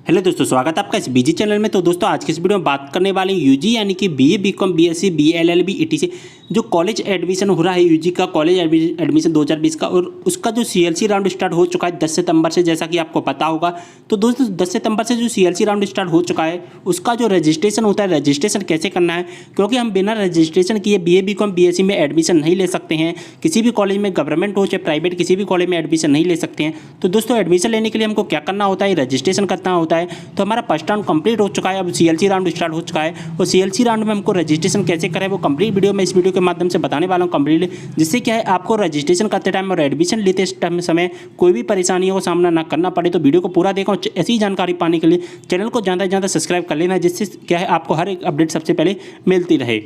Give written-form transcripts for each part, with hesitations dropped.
Hello दोस्तों, स्वागत है आपका इस बीजी चैनल में। तो दोस्तों आज के इस वीडियो में बात करने वाले हैं यूजी यानी कि BA, BCom, BSc, BLLB, ETC जो कॉलेज एडमिशन हो रहा है यूजी का कॉलेज एडमिशन 2020 का, और उसका जो सीएलसी राउंड स्टार्ट हो चुका है 10 सितंबर से, जैसा कि आपको पता होगा। तो दोस्तों 10 सितंबर से जो सीएलसी राउंड स्टार्ट हो चुका है उसका जो रजिस्ट्रेशन होता है, रजिस्ट्रेशन कैसे करना है, क्योंकि हम बिना रजिस्ट्रेशन किए बीए, बीकॉम, बीएससी में एडमिशन नहीं ले सकते हैं। किसी भी कॉलेज में, गवर्नमेंट हो चाहे प्राइवेट, किसी भी कॉलेज में एडमिशन नहीं ले सकते हैं। तो दोस्तों एडमिशन लेने के लिए हमको क्या करना होता है, रजिस्ट्रेशन करना होता है। तो हमारा फर्स्ट राउंड कंप्लीट हो चुका है, अब सीएलसी राउंड स्टार्ट हो चुका है। और सीएलसी राउंड में हमको रजिस्ट्रेशन कैसे करें वो कंप्लीट वीडियो में इस वीडियो के माध्यम से बताने वाला हूं कंप्लीट, जिससे क्या है आपको रजिस्ट्रेशन करते टाइम और एडमिशन लेते समय कोई भी परेशानियों का सामना ना करना पड़े। तो वीडियो को पूरा देखो। ऐसी जानकारी पाने के लिए चैनल को ज़्यादा से ज़्यादा सब्सक्राइब कर लेना, जिससे क्या है आपको हर एक अपडेट सबसे पहले मिलती रहे।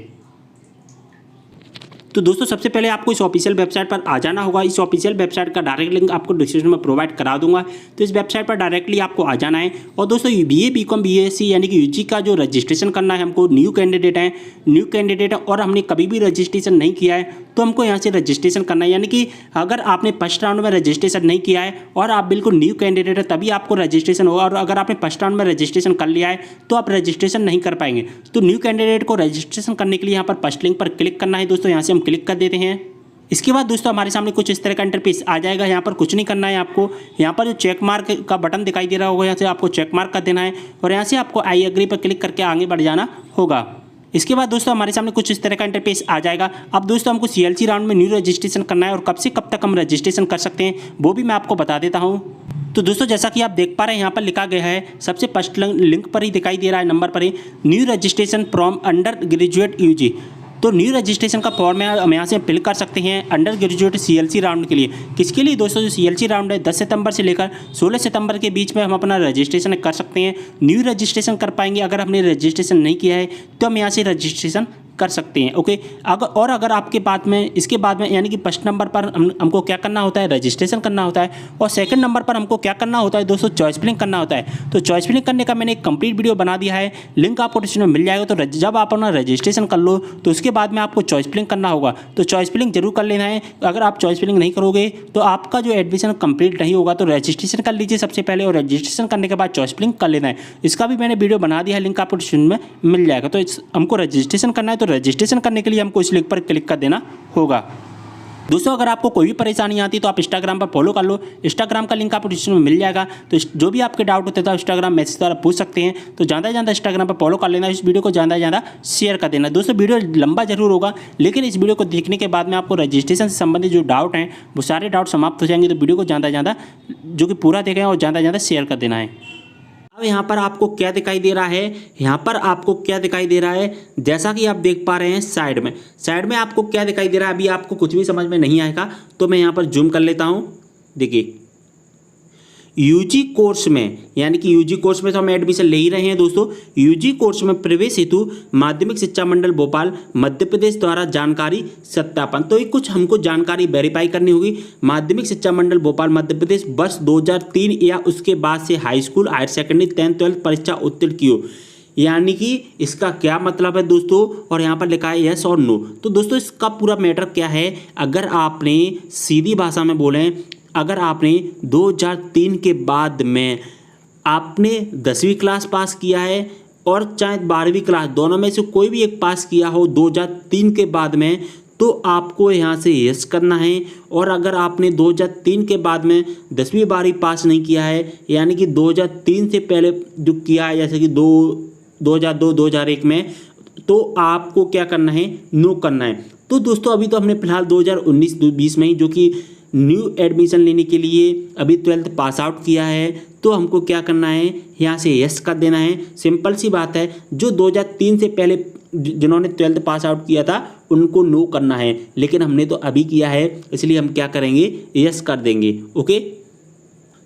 तो दोस्तों सबसे पहले आपको इस ऑफिशियल वेबसाइट पर आ जाना होगा। इस ऑफिशियल वेबसाइट का डायरेक्ट लिंक आपको डिस्क्रिप्शन में प्रोवाइड करा दूंगा। तो इस वेबसाइट पर डायरेक्टली आपको आ जाना है। और दोस्तों बीए, बीकॉम, बीएससी यानी कि यूजी का जो रजिस्ट्रेशन करना है, हमको न्यू कैंडिडेट है और हमने कभी भी रजिस्ट्रेशन नहीं किया है, तो हमको यहाँ से रजिस्ट्रेशन करना है। यानी कि अगर आपने फर्स्ट राउंड में रजिस्ट्रेशन नहीं किया है और आप बिल्कुल न्यू कैंडिडेट है, तभी आपको रजिस्ट्रेशन होगा। और अगर आपने फर्स्ट राउंड में रजिस्ट्रेशन कर लिया है तो आप रजिस्ट्रेशन नहीं कर पाएंगे। तो न्यू कैंडिडेट को रजिस्ट्रेशन करने के लिए यहाँ पर फर्स्ट लिंक पर क्लिक करना है। दोस्तों यहाँ से हम क्लिक कर देते हैं। इसके बाद दोस्तों हमारे सामने कुछ इस तरह का इंटरफेस आ जाएगा। यहाँ पर कुछ नहीं करना है आपको। यहाँ पर जो चेक मार्क का बटन दिखाई दे रहा होगा, यहाँ से आपको चेक मार्क कर देना है और यहाँ से आपको आई एग्री पर क्लिक करके आगे बढ़ जाना होगा। इसके बाद दोस्तों हमारे सामने कुछ इस तरह का इंटरफेस आ जाएगा। अब दोस्तों हमको सीएलसी राउंड में न्यू रजिस्ट्रेशन करना है और कब से कब तक हम रजिस्ट्रेशन कर सकते हैं वो भी मैं आपको बता देता हूँ। तो दोस्तों जैसा कि आप देख पा रहे हैं यहाँ पर लिखा गया है, सबसे फर्स्ट लिंक पर ही दिखाई दे रहा है, नंबर पर ही, new registration from undergraduate UG. तो न्यू रजिस्ट्रेशन का फॉर्म हम यहाँ से फिल कर सकते हैं अंडर ग्रेजुएट सीएलसी राउंड के लिए। किसके लिए दोस्तों? जो सीएलसी राउंड है 10 सितंबर से लेकर 16 सितंबर के बीच में हम अपना रजिस्ट्रेशन कर सकते हैं। न्यू रजिस्ट्रेशन कर पाएंगे। अगर हमने रजिस्ट्रेशन नहीं किया है तो हम यहाँ से रजिस्ट्रेशन कर सकते हैं। ओके, अगर आपके बाद में, इसके बाद में यानी कि फर्स्ट नंबर पर हमको क्या करना होता है, रजिस्ट्रेशन करना होता है। और सेकंड नंबर पर हमको क्या करना होता है दोस्तों, चॉइस फिलिंग करना होता है। तो चॉइस फिलिंग करने का मैंने एक कंप्लीट वीडियो बना दिया है, लिंक आपको डिस्क्रिप्शन में मिल जाएगा। तो जब आप अपना रजिस्ट्रेशन कर लो तो उसके बाद में आपको चॉइस फिलिंग करना होगा। तो चॉइस फिलिंग जरूर कर लेना है। अगर आप चॉइस फिलिंग नहीं करोगे तो आपका जो एडमिशन कंप्लीट नहीं होगा। तो रजिस्ट्रेशन कर लीजिए सबसे पहले, और रजिस्ट्रेशन करने के बाद चॉइस फिलिंग कर लेना है। इसका भी मैंने वीडियो बना दिया है, लिंक आपको डिस्क्रिप्शन में मिल जाएगा। तो हमको रजिस्ट्रेशन करना है, तो रजिस्ट्रेशन करने के लिए हमको इस लिंक पर क्लिक कर देना होगा। दोस्तों अगर आपको कोई भी परेशानी आती है तो आप इंस्टाग्राम पर फॉलो कर लो। इंस्टाग्राम का लिंक आपको डिस्क्रिप्शन में मिल जाएगा। तो जो भी आपके डाउट होते हैं तो इंस्टाग्राम मैसेज द्वारा पूछ सकते हैं। तो ज़्यादा से ज़्यादा इंस्टाग्राम पर फॉलो कर लेना। इस वीडियो को ज़्यादा से ज़्यादा शेयर कर देना। दोस्तों वीडियो लंबा जरूर होगा, लेकिन इस वीडियो को देखने के बाद में आपको रजिस्ट्रेशन से संबंधित जो डाउट हैं वो सारे डाउट समाप्त हो जाएंगे। तो वीडियो को ज़्यादा से ज़्यादा जो कि पूरा देखें और ज़्यादा से ज़्यादा शेयर कर देना है। अब यहाँ पर आपको क्या दिखाई दे रहा है, यहाँ पर आपको क्या दिखाई दे रहा है, जैसा कि आप देख पा रहे हैं साइड में आपको क्या दिखाई दे रहा है। अभी आपको कुछ भी समझ में नहीं आएगा तो मैं यहाँ पर जूम कर लेता हूँ। देखिए यूजी कोर्स में, यानी कि यूजी कोर्स में तो हम एडमिशन ले ही रहे हैं दोस्तों। यूजी कोर्स में प्रवेश हेतु माध्यमिक शिक्षा मंडल भोपाल मध्य प्रदेश द्वारा जानकारी सत्यापन। तो ये कुछ हमको जानकारी वेरीफाई करनी होगी। माध्यमिक शिक्षा मंडल भोपाल मध्य प्रदेश वर्ष 2003 या उसके बाद से high school, higher secondary, 10th 12th परीक्षा उत्तीर्ण की हो। यानी कि इसका क्या मतलब है दोस्तों, और यहाँ पर लिखा है यस और नो। तो दोस्तों इसका पूरा मैटर क्या है, अगर आपने सीधी भाषा में बोलें, अगर आपने 2003 के बाद में आपने 10वीं क्लास पास किया है और चाहे 12वीं क्लास, दोनों में से कोई भी एक पास किया हो 2003 के बाद में, तो आपको यहाँ से यस करना है। और अगर आपने 2003 के बाद में 10वीं 12वीं पास नहीं किया है, यानी कि 2003 से पहले जो किया है, जैसे कि 2002 2001 में, तो आपको क्या करना है, नो करना है। तो दोस्तों अभी तो हमने फिलहाल 2019-20 में ही जो कि न्यू एडमिशन लेने के लिए अभी 12th पास आउट किया है, तो हमको क्या करना है, यहाँ से यस कर देना है। सिंपल सी बात है। जो 2003 से पहले जिन्होंने 12th पास आउट किया था उनको नो करना है, लेकिन हमने तो अभी किया है, इसलिए हम क्या करेंगे, यस कर देंगे। ओके,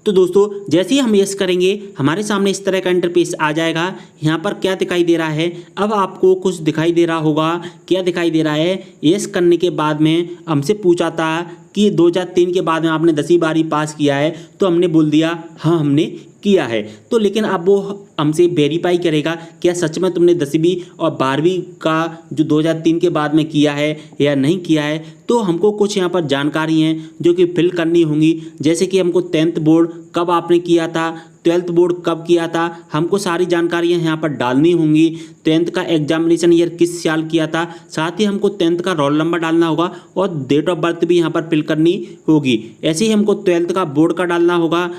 तो दोस्तों जैसे ही हम यस करेंगे हमारे सामने इस तरह का इंटरफेस आ जाएगा। यहाँ पर क्या दिखाई दे रहा है, अब आपको कुछ दिखाई दे रहा होगा। क्या दिखाई दे रहा है, यस करने के बाद में हमसे पूछा था कि 2003 के बाद में आपने 10वीं 12वीं पास किया है, तो हमने बोल दिया हाँ हमने किया है। तो लेकिन अब वो हमसे वेरीफाई करेगा क्या सच में तुमने 10वीं और 12वीं का जो 2003 के बाद में किया है या नहीं किया है। तो हमको कुछ यहाँ पर जानकारी हैं जो कि फिल करनी होंगी, जैसे कि हमको 10th बोर्ड कब आपने किया था, ट्वेल्थ बोर्ड कब किया था, हमको सारी जानकारियाँ यहाँ पर डालनी होंगी। 10th का एग्जामिनेशन ईयर किस साल किया था, साथ ही हमको 10th का रोल नंबर डालना होगा और डेट ऑफ बर्थ भी यहाँ पर फिल करनी होगी। ऐसे ही हमको 12th का बोर्ड का डालना होगा,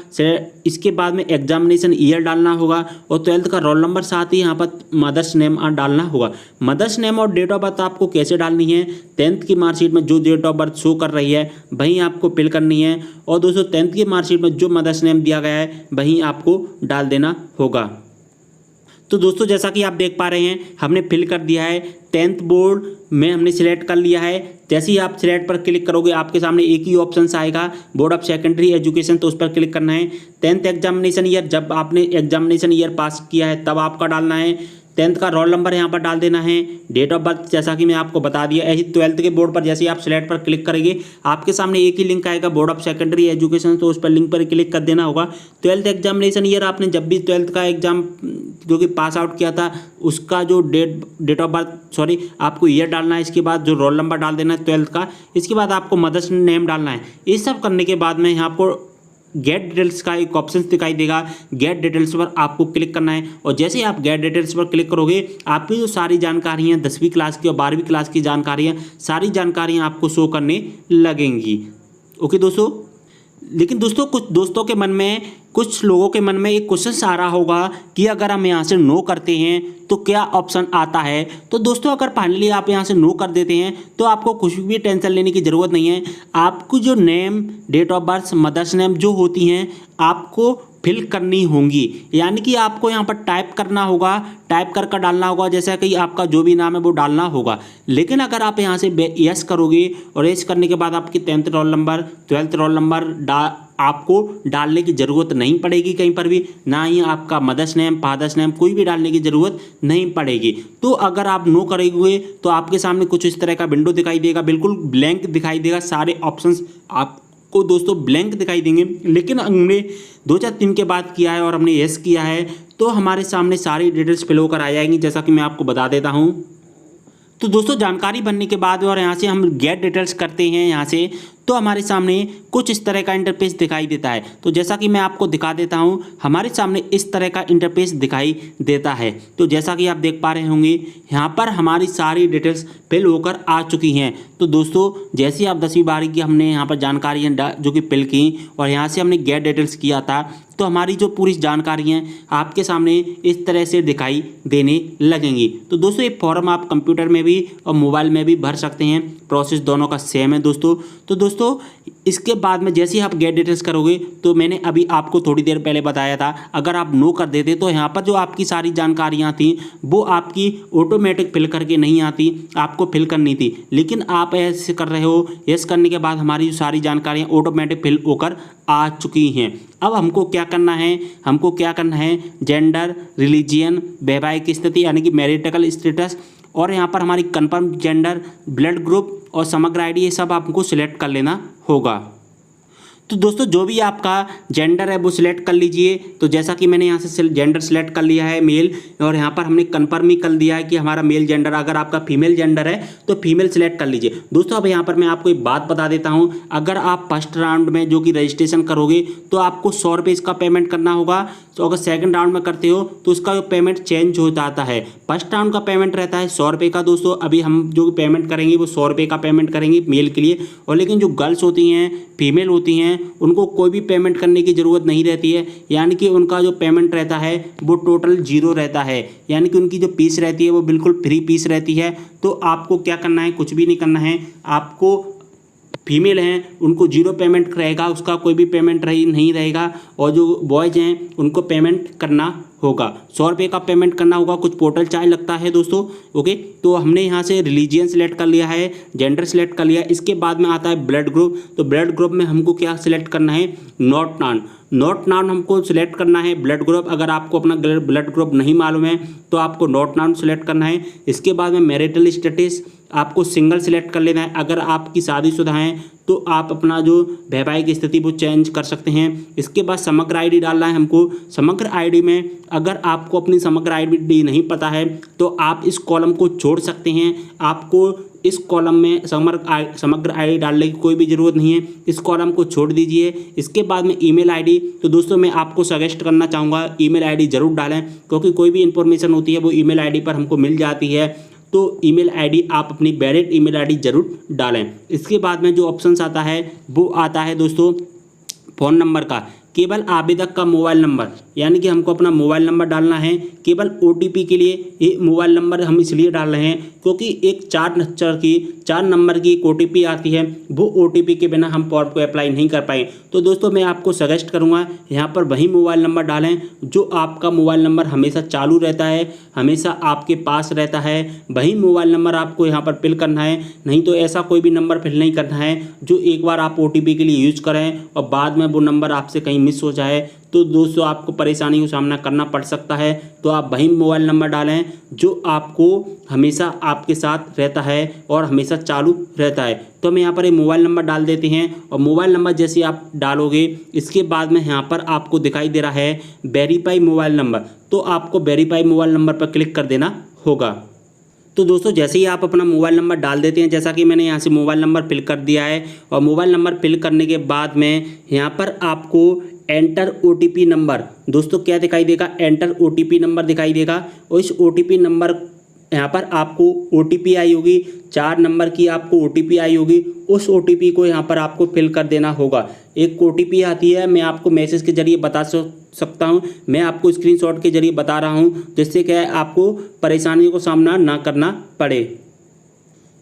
इसके बाद में एग्जामिनेशन ईयर डालना होगा और 12th का रोल नंबर, साथ ही यहाँ पर मदर्स नेम डालना होगा। मदर्स नेम और डेट ऑफ बर्थ आपको कैसे डालनी है, 10th की मार्कशीट में जो डेट ऑफ बर्थ शो कर रही है वहीं आपको फिल करनी है और दोस्तों 10th की मार्कशीट में जो मदर्स नेम दिया गया है वहीं आपको डाल देना होगा। तो दोस्तों जैसा कि आप देख पा रहे हैं हमने फिल कर दिया है, 10th बोर्ड में हमने सिलेक्ट कर लिया है। जैसे ही आप सिलेक्ट पर क्लिक करोगे आपके सामने एक ही ऑप्शन आएगा, बोर्ड ऑफ सेकेंडरी एजुकेशन, तो उस पर क्लिक करना है। 10th एग्जामिनेशन ईयर, जब आपने एग्जामिनेशन ईयर पास किया है तब आपका डालना है। 10th का रोल नंबर यहाँ पर डाल देना है। डेट ऑफ बर्थ जैसा कि मैं आपको बता दिया। ऐसी 12th के बोर्ड पर जैसे ही आप सिलेक्ट पर क्लिक करेंगे आपके सामने एक ही लिंक आएगा, बोर्ड ऑफ सेकेंडरी एजुकेशन, तो उस पर लिंक पर क्लिक कर देना होगा। 12th एग्जामिनेशन ईयर, आपने जब भी 12th का एग्जाम जो कि पास आउट किया था उसका जो डेट ऑफ बर्थ आपको ईयर डालना है। इसके बाद जो रोल नंबर डाल देना है 12th का, इसके बाद आपको मदर्स नेम डालना है। ये सब करने के बाद में यहाँ आपको गेट डिटेल्स का एक ऑप्शन दिखाई देगा, गेट डिटेल्स पर आपको क्लिक करना है और जैसे ही आप गेट डिटेल्स पर क्लिक करोगे आपकी जो सारी जानकारियाँ 10वीं क्लास की और 12वीं क्लास की जानकारियाँ, सारी जानकारियाँ आपको शो करने लगेंगी। ओके दोस्तों, लेकिन दोस्तों कुछ लोगों के मन में एक क्वेश्चन आ रहा होगा कि अगर हम यहाँ से नो करते हैं तो क्या ऑप्शन आता है। तो दोस्तों अगर फाइनली आप यहाँ से नो कर देते हैं तो आपको कुछ भी टेंशन लेने की ज़रूरत नहीं है। आपको जो name, date of birth, mother's name जो होती हैं आपको फिल करनी होंगी, यानी कि आपको यहाँ पर टाइप करना होगा, टाइप कर डालना होगा, जैसा कि आपका जो भी नाम है वो डालना होगा। लेकिन अगर आप यहाँ से यस करोगे और यस करने के बाद आपकी 10th roll number, 12th roll number आपको डालने की ज़रूरत नहीं पड़ेगी कहीं पर भी, ना ही आपका मदर्स नेम, फादर्स नेम कोई भी डालने की ज़रूरत नहीं पड़ेगी। तो अगर आप नो करेंगे तो आपके सामने कुछ इस तरह का विंडो दिखाई देगा, बिल्कुल ब्लैंक दिखाई देगा, सारे ऑप्शंस आपको दोस्तों ब्लैंक दिखाई देंगे। लेकिन हमने 2-4 दिन के बाद किया है और हमने यस किया है तो हमारे सामने सारी डिटेल्स फिल होकर आ जाएंगी, जैसा कि मैं आपको बता देता हूँ। तो दोस्तों जानकारी भरने के बाद और यहाँ से हम गेट डिटेल्स करते हैं यहाँ से, तो हमारे सामने कुछ इस तरह का इंटरफेस दिखाई देता है। तो जैसा कि मैं आपको दिखा देता हूँ, हमारे सामने इस तरह का इंटरफेस दिखाई देता है। तो जैसा कि आप देख पा रहे होंगे यहाँ पर हमारी सारी डिटेल्स फिल होकर आ चुकी हैं। तो दोस्तों जैसे ही आप 10वीं 12वीं की हमने यहाँ पर जानकारियाँ जो कि फिल की और यहाँ से हमने गेट डिटेल्स किया था, तो हमारी जो पूरी जानकारी हैं आपके सामने इस तरह से दिखाई देने लगेंगी। तो दोस्तों ये फॉर्म आप कंप्यूटर में भी और मोबाइल में भी भर सकते हैं, प्रोसेस दोनों का सेम है दोस्तों। तो दोस्तों इसके बाद में जैसे ही आप गेट डिटेल्स करोगे, तो मैंने अभी आपको थोड़ी देर पहले बताया था, अगर आप नो कर देते तो यहाँ पर जो आपकी सारी जानकारियाँ थी वो आपकी ऑटोमेटिक फिल करके नहीं आती, आपको फिल करनी थी। लेकिन आप ऐसे कर रहे हो, यस करने के बाद हमारी जो सारी जानकारियाँ ऑटोमेटिक फिल होकर आ चुकी हैं। अब हमको क्या करना है, जेंडर, रिलीजियन, वैवाहिक स्थिति यानी कि मैरिटल स्टेटस, और यहाँ पर हमारी कंफर्म जेंडर, ब्लड ग्रुप और समग्र आईडी, ये सब आपको सिलेक्ट कर लेना होगा। तो दोस्तों जो भी आपका जेंडर है वो सिलेक्ट कर लीजिए। तो जैसा कि मैंने यहाँ से जेंडर सिलेक्ट कर लिया है मेल, और यहाँ पर हमने कंफर्म ही कर दिया है कि हमारा मेल जेंडर। अगर आपका फीमेल जेंडर है तो फीमेल सिलेक्ट कर लीजिए। दोस्तों अब यहाँ पर मैं आपको एक बात बता देता हूँ, अगर आप फर्स्ट राउंड में जो कि रजिस्ट्रेशन करोगे तो आपको 100 रुपये इसका पेमेंट करना होगा। तो अगर सेकंड राउंड में करते हो तो उसका पेमेंट चेंज हो जाता है। फर्स्ट राउंड का पेमेंट रहता है 100 रुपये का दोस्तों। अभी हम जो पेमेंट करेंगे वो 100 रुपये का पेमेंट करेंगे मेल के लिए, और लेकिन जो गर्ल्स होती हैं, फीमेल होती हैं, उनको कोई भी पेमेंट करने की ज़रूरत नहीं रहती है, यानी कि उनका जो पेमेंट रहता है वो टोटल 0 रहता है, यानी कि उनकी जो फीस रहती है वो बिल्कुल फ्री फीस रहती है। तो आपको क्या करना है, कुछ भी नहीं करना है। आपको फीमेल हैं उनको 0 पेमेंट रहेगा, उसका कोई भी पेमेंट नहीं रहेगा, और जो बॉयज़ हैं उनको पेमेंट करना होगा, 100 रुपये का पेमेंट करना होगा। कुछ पोर्टल चार्ज लगता है दोस्तों। ओके, तो हमने यहाँ से रिलीजियन सेलेक्ट कर लिया है, जेंडर सेलेक्ट कर लिया। इसके बाद में आता है ब्लड ग्रुप। तो ब्लड ग्रुप में हमको क्या सिलेक्ट करना है, नॉट नाउन हमको सिलेक्ट करना है ब्लड ग्रुप। अगर आपको अपना ब्लड ग्रुप नहीं मालूम है तो आपको नॉट नाउन सिलेक्ट करना है। इसके बाद में मैरिटल स्टेटस आपको सिंगल सिलेक्ट कर लेना है। अगर आपकी शादीशुदा हैं तो आप अपना जो वैवाहिक स्थिति वो चेंज कर सकते हैं। इसके बाद समग्र आईडी डालना है हमको। समग्र आईडी में अगर आपको अपनी समग्र आईडी नहीं पता है तो आप इस कॉलम को छोड़ सकते हैं। आपको इस कॉलम में समग्र आईडी डालने की कोई भी ज़रूरत नहीं है, इस कॉलम को छोड़ दीजिए। इसके बाद में ईमेल आईडी, तो दोस्तों मैं आपको सजेस्ट करना चाहूँगा ईमेल आईडी ज़रूर डालें, क्योंकि कोई भी इन्फॉर्मेशन होती है वो ईमेल आईडी पर हमको मिल जाती है। तो ईमेल आईडी आप अपनी वैलिड ईमेल आईडी ज़रूर डालें। इसके बाद में जो ऑप्शंस आता है वो आता है दोस्तों फ़ोन नंबर का। केवल आवेदक का मोबाइल नंबर, यानी कि हमको अपना मोबाइल नंबर डालना है। केवल OTP के लिए ये मोबाइल नंबर हम इसलिए डाल रहे हैं क्योंकि एक 4 नंबर की एक OTP आती है, वो OTP के बिना हम फॉर्म को अप्लाई नहीं कर पाए। तो दोस्तों मैं आपको सजेस्ट करूंगा यहाँ पर वही मोबाइल नंबर डालें जो आपका मोबाइल नंबर हमेशा चालू रहता है, हमेशा आपके पास रहता है, वही मोबाइल नंबर आपको यहाँ पर फिल करना है। नहीं तो ऐसा कोई भी नंबर फिल नहीं करना है जो एक बार आप OTP के लिए यूज करें और बाद में वो नंबर आपसे कहीं मिस हो जाए, तो दोस्तों आपको परेशानी का सामना करना पड़ सकता है। तो आप वही मोबाइल नंबर डालें जो आपको हमेशा आपके साथ रहता है और हमेशा चालू रहता है। तो हम यहाँ पर एक मोबाइल नंबर डाल देते हैं और मोबाइल नंबर जैसे आप डालोगे इसके बाद में यहाँ पर आपको दिखाई दे रहा है वेरीफाई मोबाइल नंबर, तो आपको वेरीफाई मोबाइल नंबर पर क्लिक कर देना होगा। तो दोस्तों जैसे ही आप अपना मोबाइल नंबर डाल देते हैं, जैसा कि मैंने यहाँ से मोबाइल नंबर फिल कर दिया है, और मोबाइल नंबर फिल करने के बाद में यहाँ पर आपको एंटर OTP नंबर, दोस्तों क्या दिखाई देगा, एंटर OTP नंबर दिखाई देगा। और इस OTP नंबर यहाँ पर आपको OTP आई होगी, 4 नंबर की आपको OTP आई होगी, उस OTP को यहाँ पर आपको फिल कर देना होगा। एक OTP आती है, मैं आपको मैसेज के जरिए बता सकता हूँ, मैं आपको स्क्रीनशॉट के जरिए बता रहा हूँ, जिससे क्या है आपको परेशानियों को सामना ना करना पड़े।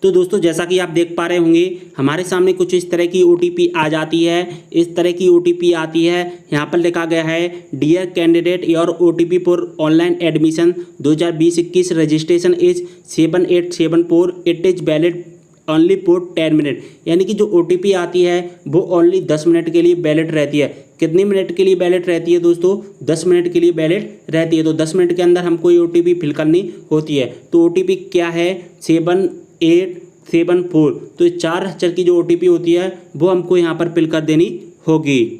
तो दोस्तों जैसा कि आप देख पा रहे होंगे हमारे सामने कुछ इस तरह की OTP आ जाती है, इस तरह की OTP आती है। यहाँ पर लिखा गया है dear candidate your OTP for online admission 2020-21 registration is 7874, it is valid only for 10 minute. यानी कि जो OTP आती है वो ओनली 10 मिनट के लिए वैलिड रहती है। कितने मिनट के लिए वैलिड रहती है दोस्तों, 10 मिनट के लिए वैलिड रहती है। तो 10 मिनट के अंदर हमको ये OTP फिल करनी होती है। तो OTP क्या है, 7874। तो 4 अक्षर की जो OTP होती है वो हमको यहाँ पर फिल कर देनी होगी।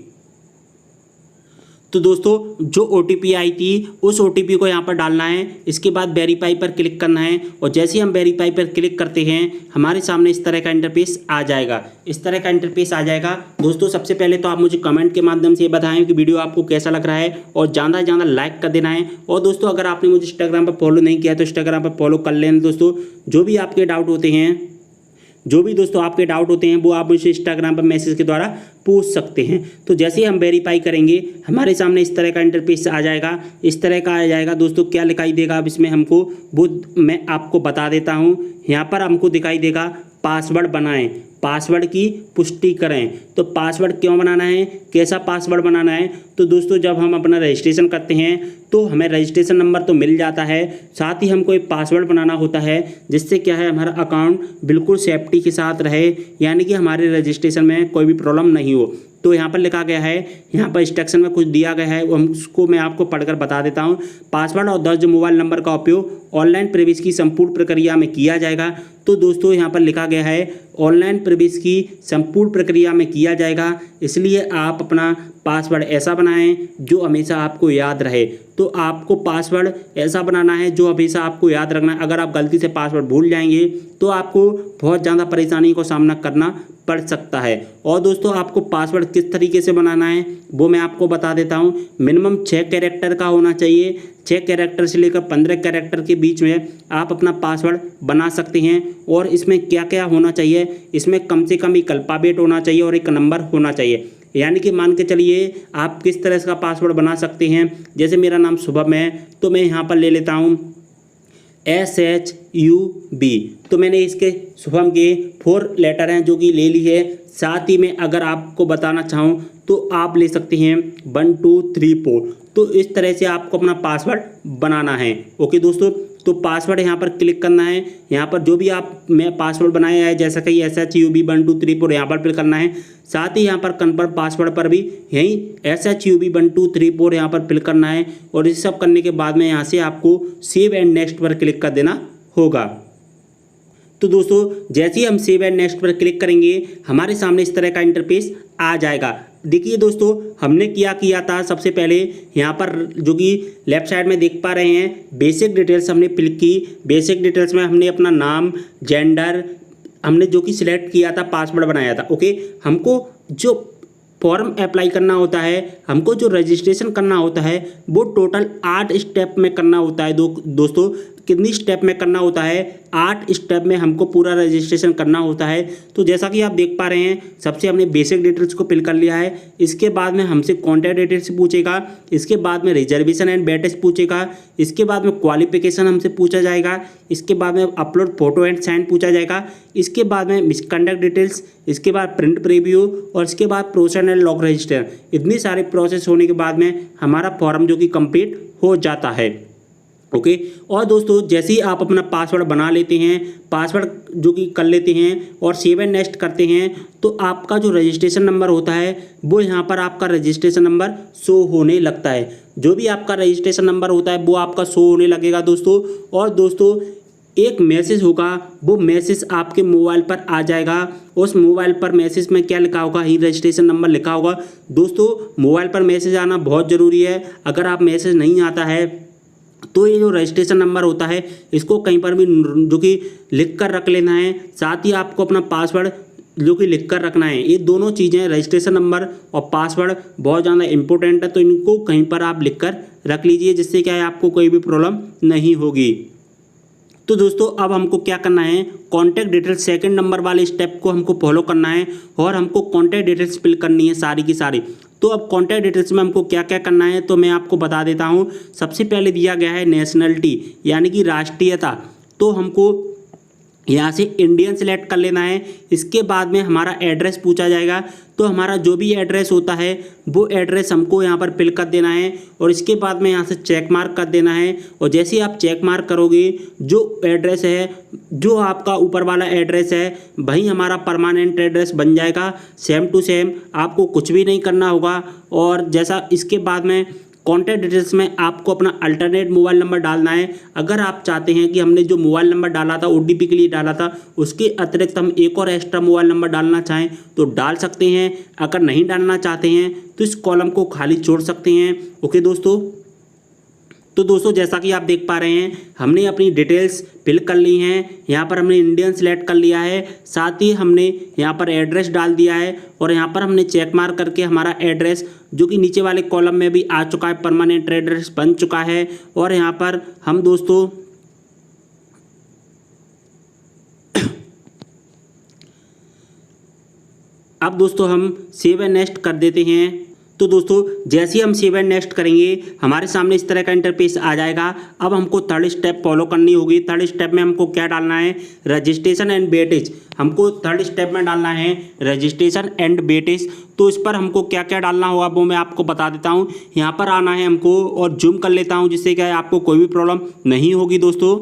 तो दोस्तों जो OTP आई थी उस OTP को यहाँ पर डालना है, इसके बाद वेरीफाई पर क्लिक करना है। और जैसे ही हम वेरीफाई पर क्लिक करते हैं हमारे सामने इस तरह का इंटरफेस आ जाएगा, इस तरह का इंटरफेस आ जाएगा। दोस्तों सबसे पहले तो आप मुझे कमेंट के माध्यम से ये बताएं कि वीडियो आपको कैसा लग रहा है, और ज़्यादा से ज़्यादा लाइक कर देना है। और दोस्तों अगर आपने मुझे इंस्टाग्राम पर फॉलो नहीं किया तो इंस्टाग्राम पर फॉलो कर लेना। दोस्तों जो भी आपके डाउट होते हैं, वो आप मुझे इंस्टाग्राम पर मैसेज के द्वारा पूछ सकते हैं। तो जैसे ही हम वेरीफाई करेंगे हमारे सामने इस तरह का इंटरफेस आ जाएगा, इस तरह का आ जाएगा। दोस्तों क्या दिखाई देगा अब इसमें हमको, वो मैं आपको बता देता हूँ। यहाँ पर हमको दिखाई देगा पासवर्ड बनाएं, पासवर्ड की पुष्टि करें। तो पासवर्ड क्यों बनाना है, कैसा पासवर्ड बनाना है, तो दोस्तों जब हम अपना रजिस्ट्रेशन करते हैं तो हमें रजिस्ट्रेशन नंबर तो मिल जाता है, साथ ही हमको एक पासवर्ड बनाना होता है जिससे क्या है हमारा अकाउंट बिल्कुल सेफ्टी के साथ रहे, यानी कि हमारे रजिस्ट्रेशन में कोई भी प्रॉब्लम नहीं हो। तो यहाँ पर लिखा गया है, यहाँ पर इंस्ट्रक्शन में कुछ दिया गया है, वो उसको मैं आपको पढ़कर बता देता हूँ। पासवर्ड और दर्ज मोबाइल नंबर का उपयोग ऑनलाइन प्रवेश की संपूर्ण प्रक्रिया में किया जाएगा। तो दोस्तों यहाँ पर लिखा गया है ऑनलाइन प्रवेश की संपूर्ण प्रक्रिया में किया जाएगा, इसलिए आप अपना पासवर्ड ऐसा बनाएं जो हमेशा आपको याद रहे। तो आपको पासवर्ड ऐसा बनाना है जो हमेशा आपको याद रखना है। अगर आप गलती से पासवर्ड भूल जाएंगे तो आपको बहुत ज़्यादा परेशानी को सामना करना पड़ सकता है। और दोस्तों आपको पासवर्ड किस तरीके से बनाना है वो मैं आपको बता देता हूँ। मिनिमम 6 कैरेक्टर का होना चाहिए, 6 कैरेक्टर से लेकर 15 कैरेक्टर के बीच में आप अपना पासवर्ड बना सकते हैं। और इसमें क्या क्या होना चाहिए, इसमें कम से कम एक अल्फ़ाबेट होना चाहिए और एक नंबर होना चाहिए। यानी कि मान के चलिए आप किस तरह का पासवर्ड बना सकते हैं, जैसे मेरा नाम शुभम है तो मैं यहाँ पर ले लेता हूँ SHUB। तो मैंने इसके शुभम के 4 लेटर हैं जो कि ले ली है। साथ ही में अगर आपको बताना चाहूँ तो आप ले सकते हैं 1 2 3 4। तो इस तरह से आपको अपना पासवर्ड बनाना है। ओके दोस्तों, तो पासवर्ड यहाँ पर क्लिक करना है। यहाँ पर जो भी आप मैं पासवर्ड बनाया है जैसा कि SHUB 1 2 3 4 यहाँ पर फिल करना है। साथ ही यहाँ पर कन्फर्म पासवर्ड पर भी यही SHUB 1 2 3 4 यहाँ पर फिल करना है। और इस सब करने के बाद में यहाँ से आपको सेव एंड नेक्स्ट पर क्लिक कर देना होगा। तो दोस्तों जैसे ही हम सेव एंड नेक्स्ट पर क्लिक करेंगे हमारे सामने इस तरह का इंटरफेस आ जाएगा। देखिए दोस्तों हमने क्या किया था, सबसे पहले यहाँ पर जो कि लेफ्ट साइड में देख पा रहे हैं बेसिक डिटेल्स हमने फिल की। बेसिक डिटेल्स में हमने अपना नाम, जेंडर, हमने जो कि सिलेक्ट किया था, पासवर्ड बनाया था। ओके, हमको जो फॉर्म अप्लाई करना होता है, हमको जो रजिस्ट्रेशन करना होता है, वो टोटल 8 स्टेप में करना होता है। दोस्तों कितनी स्टेप में करना होता है? 8 स्टेप में हमको पूरा रजिस्ट्रेशन करना होता है। तो जैसा कि आप देख पा रहे हैं, सबसे हमने बेसिक डिटेल्स को फिल कर लिया है। इसके बाद में हमसे कॉन्टैक्ट डिटेल्स पूछेगा, इसके बाद में रिजर्वेशन एंड वेटेज पूछेगा, इसके बाद में क्वालिफिकेशन हमसे पूछा जाएगा, इसके बाद में अपलोड फोटो एंड साइन पूछा जाएगा, इसके बाद में मिसकंडक्ट डिटेल्स, इसके बाद प्रिंट प्रीव्यू और इसके बाद प्रोसेस एंड लॉग रजिस्टर। इतनी सारे प्रोसेस होने के बाद में हमारा फॉर्म जो कि कंप्लीट हो जाता है। ओके, और दोस्तों जैसे ही आप अपना पासवर्ड बना लेते हैं, पासवर्ड जो कि कर लेते हैं और सेव एंड नेक्स्ट करते हैं, तो आपका जो रजिस्ट्रेशन नंबर होता है वो यहाँ पर आपका रजिस्ट्रेशन नंबर शो होने लगता है। जो भी आपका रजिस्ट्रेशन नंबर होता है वो आपका शो होने लगेगा दोस्तों। और दोस्तों एक मैसेज होगा, वो मैसेज आपके मोबाइल पर आ जाएगा। उस मोबाइल पर मैसेज में क्या लिखा होगा? ही रजिस्ट्रेशन नंबर लिखा होगा। दोस्तों मोबाइल पर मैसेज आना बहुत ज़रूरी है। अगर आप मैसेज नहीं आता है तो ये जो रजिस्ट्रेशन नंबर होता है इसको कहीं पर भी जो कि लिख कर रख लेना है। साथ ही आपको अपना पासवर्ड जो कि लिख कर रखना है। ये दोनों चीज़ें, रजिस्ट्रेशन नंबर और पासवर्ड, बहुत ज़्यादा इंपॉर्टेंट है। तो इनको कहीं पर आप लिख कर रख लीजिए, जिससे क्या है आपको कोई भी प्रॉब्लम नहीं होगी। तो दोस्तों अब हमको क्या करना है? कॉन्टैक्ट डिटेल्स सेकंड नंबर वाले स्टेप को हमको फॉलो करना है और हमको कॉन्टैक्ट डिटेल्स फिल करनी है सारी की सारी। तो अब कॉन्टैक्ट डिटेल्स में हमको क्या क्या करना है तो मैं आपको बता देता हूँ। सबसे पहले दिया गया है नेशनलिटी, यानी कि राष्ट्रीयता। तो हमको यहाँ से इंडियन सेलेक्ट कर लेना है। इसके बाद में हमारा एड्रेस पूछा जाएगा, तो हमारा जो भी एड्रेस होता है वो एड्रेस हमको यहाँ पर फिल कर देना है और इसके बाद में यहाँ से चेक मार्क कर देना है। और जैसे ही आप चेक मार्क करोगे, जो एड्रेस है, जो आपका ऊपर वाला एड्रेस है, वही हमारा परमानेंट एड्रेस बन जाएगा, सेम टू सेम। आपको कुछ भी नहीं करना होगा। और जैसा इसके बाद में कॉन्टैक्ट डिटेल्स में आपको अपना अल्टरनेट मोबाइल नंबर डालना है। अगर आप चाहते हैं कि हमने जो मोबाइल नंबर डाला था OTP के लिए डाला था, उसके अतिरिक्त हम एक और एक्स्ट्रा मोबाइल नंबर डालना चाहें तो डाल सकते हैं। अगर नहीं डालना चाहते हैं तो इस कॉलम को खाली छोड़ सकते हैं। ओके दोस्तों, तो दोस्तों जैसा कि आप देख पा रहे हैं, हमने अपनी डिटेल्स फिल कर ली हैं। यहाँ पर हमने इंडियन सेलेक्ट कर लिया है, साथ ही हमने यहाँ पर एड्रेस डाल दिया है और यहाँ पर हमने चेक मार्क करके हमारा एड्रेस जो कि नीचे वाले कॉलम में भी आ चुका है, परमानेंट एड्रेस बन चुका है। और यहाँ पर हम दोस्तों अब दोस्तों हम सेव एंड नेक्स्ट कर देते हैं। तो दोस्तों जैसे ही हम सेव एंड नेक्स्ट करेंगे, हमारे सामने इस तरह का इंटरफेस आ जाएगा। अब हमको थर्ड स्टेप फॉलो करनी होगी। थर्ड स्टेप में हमको क्या डालना है? Registration and weightage. हमको थर्ड स्टेप में डालना है रजिस्ट्रेशन एंड वेटेज। तो इस पर हमको क्या क्या डालना होगा वो मैं आपको बता देता हूँ। यहाँ पर आना है हमको, और जूम कर लेता हूँ जिससे क्या है आपको कोई भी प्रॉब्लम नहीं होगी दोस्तों।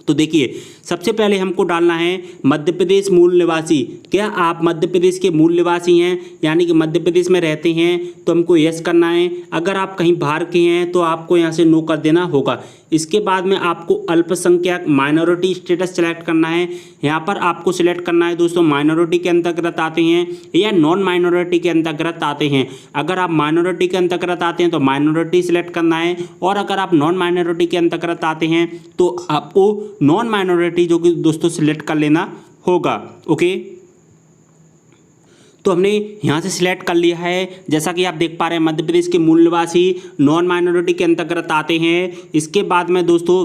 तो देखिए, सबसे पहले हमको डालना है मध्य प्रदेश मूल निवासी। क्या आप मध्य प्रदेश के मूल निवासी हैं, यानी कि मध्य प्रदेश में रहते हैं, तो हमको यस करना है। अगर आप कहीं बाहर के हैं तो आपको यहाँ से नो कर देना होगा। इसके बाद में आपको अल्पसंख्यक माइनॉरिटी स्टेटस सेलेक्ट करना है। यहाँ पर आपको सिलेक्ट करना है दोस्तों, माइनॉरिटी के अंतर्गत आते हैं या नॉन माइनॉरिटी के अंतर्गत आते हैं। अगर आप माइनॉरिटी के अंतर्गत आते हैं तो माइनॉरिटी सिलेक्ट करना है, और अगर आप नॉन माइनॉरिटी के अंतर्गत आते हैं तो आपको नॉन माइनॉरिटी जो कि दोस्तों सिलेक्ट कर लेना होगा। ओके, तो हमने यहाँ से सिलेक्ट कर लिया है। जैसा कि आप देख पा रहे हैं, मध्य प्रदेश के मूल निवासी नॉन माइनॉरिटी के अंतर्गत आते हैं। इसके बाद में दोस्तों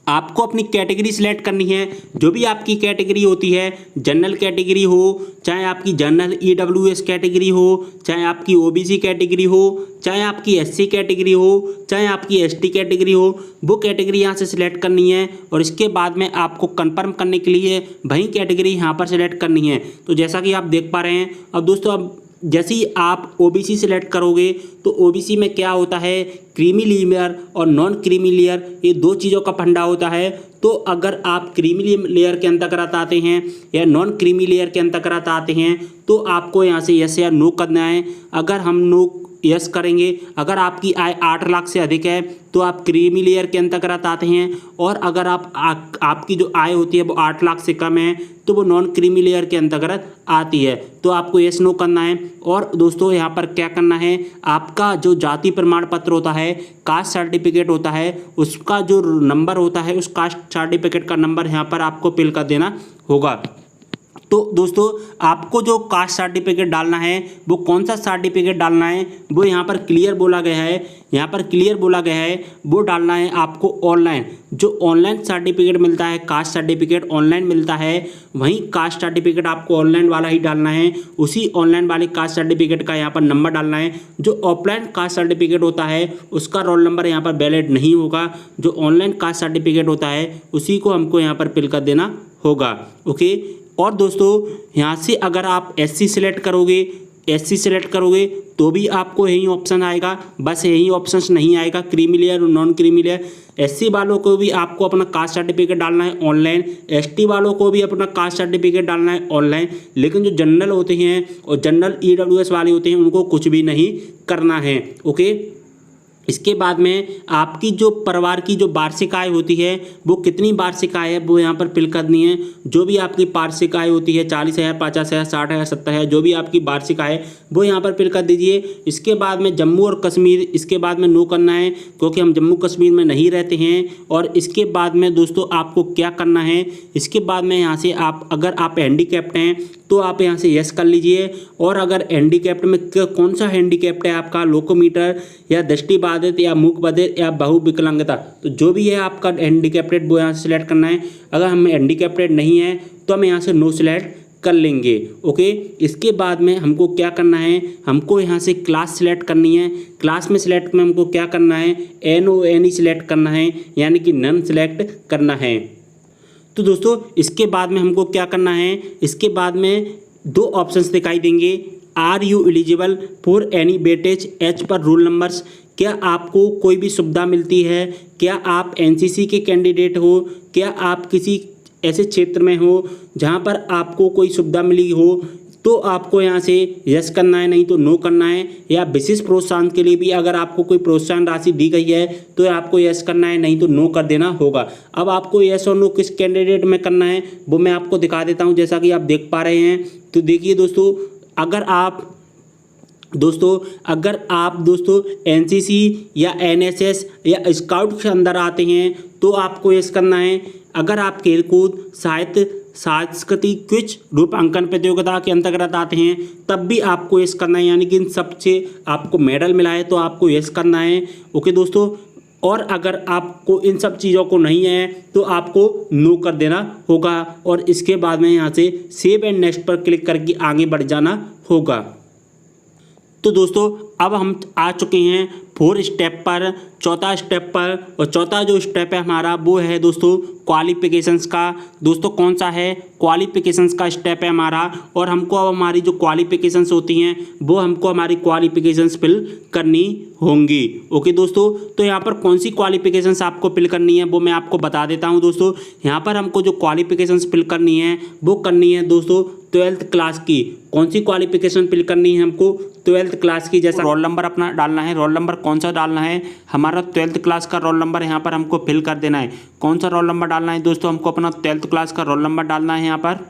आपको अपनी कैटेगरी सिलेक्ट करनी है। जो भी आपकी कैटेगरी होती है, जनरल कैटेगरी हो, चाहे आपकी जनरल EWS कैटेगरी हो, चाहे आपकी OBC कैटेगरी हो, चाहे आपकी SC कैटेगरी हो, चाहे आपकी ST कैटेगरी हो, वो कैटेगरी यहाँ से सिलेक्ट करनी है। और इसके बाद में आपको कंफर्म करने के लिए वही कैटेगरी यहाँ पर सिलेक्ट करनी है। तो जैसा कि आप देख पा रहे हैं, अब दोस्तों अब जैसे ही आप OBC सिलेक्ट करोगे तो OBC में क्या होता है, क्रीमी लेयर और नॉन क्रीमी लेयर, ये दो चीज़ों का फंडा होता है। तो अगर आप क्रीमी लेयर के अंतर्गत आते हैं या नॉन क्रीमी लेयर के अंतर्गत आते हैं तो आपको यहाँ से यस या नो करना है। अगर हम नो यस करेंगे। अगर आपकी आय 8 लाख से अधिक है तो आप क्रीमी लेयर के अंतर्गत आते हैं, और अगर आपकी जो आय होती है वो 8 लाख से कम है तो वो नॉन क्रीमी लेयर के अंतर्गत आती है। तो आपको यस नो करना है। और दोस्तों यहाँ पर क्या करना है, आपका जो जाति प्रमाण पत्र होता है, कास्ट सर्टिफिकेट होता है, उसका जो नंबर होता है, उस कास्ट सर्टिफिकेट का नंबर यहाँ पर आपको फिल कर देना होगा। तो दोस्तों आपको जो कास्ट सर्टिफिकेट डालना है वो कौन सा सर्टिफिकेट डालना है वो यहाँ पर क्लियर बोला गया है। यहाँ पर क्लियर बोला गया है वो डालना है आपको ऑनलाइन। जो ऑनलाइन सर्टिफिकेट मिलता है, कास्ट सर्टिफिकेट ऑनलाइन मिलता है, वहीं कास्ट सर्टिफिकेट आपको ऑनलाइन वाला ही डालना है। उसी ऑनलाइन वाले कास्ट सर्टिफिकेट का यहाँ पर नंबर डालना है। जो ऑफलाइन कास्ट सर्टिफिकेट होता है उसका रोल नंबर यहाँ पर वैलिड नहीं होगा। जो ऑनलाइन कास्ट सर्टिफिकेट होता है उसी को हमको यहाँ पर फिल कर देना होगा। ओके। और दोस्तों यहाँ से अगर आप SC सेलेक्ट करोगे तो भी आपको यही ऑप्शन आएगा, बस यही ऑप्शंस नहीं आएगा, क्रीमी लेयर और नॉन क्रीमी लेयर। SC वालों को भी आपको अपना कास्ट सर्टिफिकेट डालना है ऑनलाइन, ST वालों को भी अपना कास्ट सर्टिफिकेट डालना है ऑनलाइन। लेकिन जो जनरल होते हैं और जनरल EWS वाले होते हैं उनको कुछ भी नहीं करना है। ओके। इसके बाद में आपकी जो परिवार की जो वार्षिक आय होती है वो कितनी वार्षिक आय है वो यहाँ पर फिल करनी है। जो भी आपकी वार्षिक आय होती है 40,000, 50,000, 60,000, 70,000, जो भी आपकी वार्षिक आय है वो यहाँ पर फिल कर दीजिए। इसके बाद में जम्मू और कश्मीर, इसके बाद में नो करना है क्योंकि हम जम्मू कश्मीर में नहीं रहते हैं। और इसके बाद में दोस्तों आपको क्या करना है, इसके बाद में यहाँ से अगर आप हैंडीकैप्ड हैं तो आप यहाँ से यस कर लीजिए। और अगर हैंडीकैप्ड में कौन सा हैंडीकैप्ड है आपका, लोकोमीटर या दृष्टिबाधित या मूकबधिर या बहुविकलांगता, तो जो भी है आपका हैंडीकैप्टेड वो यहाँ से सिलेक्ट करना है। अगर हम हैंडीकैप्टेड नहीं है तो हम यहाँ से नो सिलेक्ट कर लेंगे। ओके। इसके बाद में हमको क्या करना है, हमको यहाँ से क्लास सिलेक्ट करनी है। क्लास में सिलेक्ट में हमको क्या करना है, NONE सिलेक्ट करना है, यानी कि नन सिलेक्ट करना है। तो दोस्तों इसके बाद में हमको क्या करना है, इसके बाद में 2 ऑप्शंस दिखाई देंगे। Are you eligible for any weightage as per rule numbers, क्या आपको कोई भी सुविधा मिलती है, क्या आप NCC के कैंडिडेट हो, क्या आप किसी ऐसे क्षेत्र में हो जहां पर आपको कोई सुविधा मिली हो, तो आपको यहाँ से यस करना है, नहीं तो नो करना है। या विशेष प्रोत्साहन के लिए भी अगर आपको कोई प्रोत्साहन राशि दी गई है तो आपको यस करना है, नहीं तो नो कर देना होगा। अब आपको यस और नो किस कैंडिडेट में करना है वो मैं आपको दिखा देता हूँ, जैसा कि आप देख पा रहे हैं। तो देखिए दोस्तों, अगर आप दोस्तों NCC या NSS या स्काउट के अंदर आते हैं तो आपको यस करना है। अगर आप खेलकूद, साहित्य, सांस्कृतिक, क्विज, रूपांकन प्रतियोगिता के अंतर्गत आते हैं तब भी आपको यस करना है, यानी कि इन सबसे आपको मेडल मिला है तो आपको यस करना है। ओके दोस्तों। और अगर आपको इन सब चीज़ों को नहीं है तो आपको नो कर देना होगा। और इसके बाद में यहाँ से सेव एंड नेक्स्ट पर क्लिक करके आगे बढ़ जाना होगा। तो दोस्तों अब हम आ चुके हैं 4 स्टेप पर, चौथा स्टेप पर। और चौथा जो स्टेप है हमारा वो है दोस्तों क्वालिफिकेशंस का। दोस्तों कौन सा है, क्वालिफिकेशंस का स्टेप है हमारा। और हमको अब हमारी जो क्वालिफिकेशंस होती हैं वो हमको हमारी क्वालिफिकेशंस फिल करनी होंगी। ओके दोस्तों। तो यहाँ पर कौन सी क्वालिफिकेशंस आपको फिल करनी है वो मैं आपको बता देता हूँ दोस्तों। यहाँ पर हमको जो क्वालिफिकेशंस फिल करनी है वो करनी है दोस्तों 12th क्लास की। कौन सी क्वालिफिकेशन फिल करनी है हमको, 12th क्लास की। जैसा रोल नंबर अपना डालना है, रोल नंबर कौन सा डालना है, हमारा 12th क्लास का रोल नंबर यहाँ पर हमको फिल कर देना है। कौन सा रोल नंबर डालना है दोस्तों, हमको अपना 12th क्लास का रोल नंबर डालना है यहाँ पर।